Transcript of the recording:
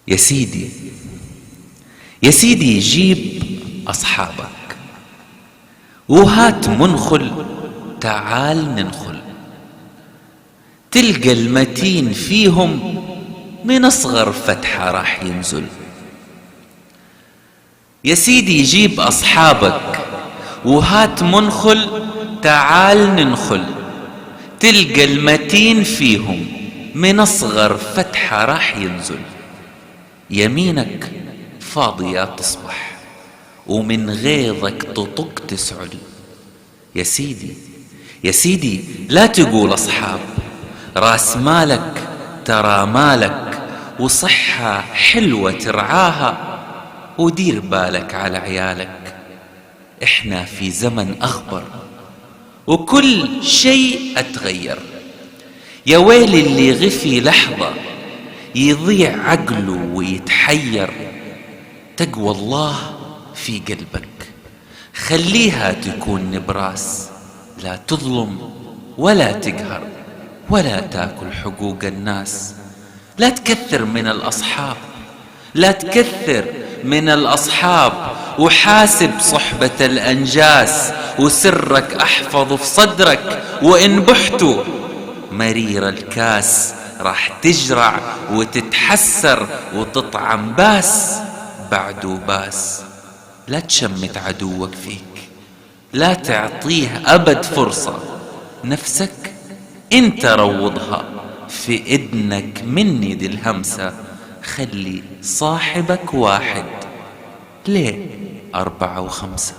يا سيدي، يا سيدي، جيب أصحابك وهات منخل، تعال ننخل. تلقى المتين فيهم من أصغر فتحة راح ينزل. يا سيدي جيب أصحابك وهات منخل، تعال ننخل. تلقى المتين فيهم من أصغر فتحة راح ينزل. يمينك فاضية تصبح ومن غيظك تطق تسعل. يا سيدي، يا سيدي، لا تقول أصحاب، راس مالك ترى مالك، وصحة حلوة ترعاها، ودير بالك على عيالك. احنا في زمن أخبر وكل شيء أتغير. يا ويل اللي غفي لحظة يضيع عقله ويتحير. تقوى الله في قلبك، خليها تكون نبراس، لا تظلم ولا تقهر ولا تاكل حقوق الناس. لا تكثر من الأصحاب، لا تكثر من الأصحاب، وحاسب صحبة الأنجاس، وسرك أحفظ في صدرك، وإن بحتوا مرير الكاس راح تجرع وتتحسر وتطعم باس بعده باس. لا تشمت عدوك فيك، لا تعطيه أبد فرصة. نفسك انت روضها في إذنك مني دي الهمسة. خلي صاحبك واحد، ليه 4 و5؟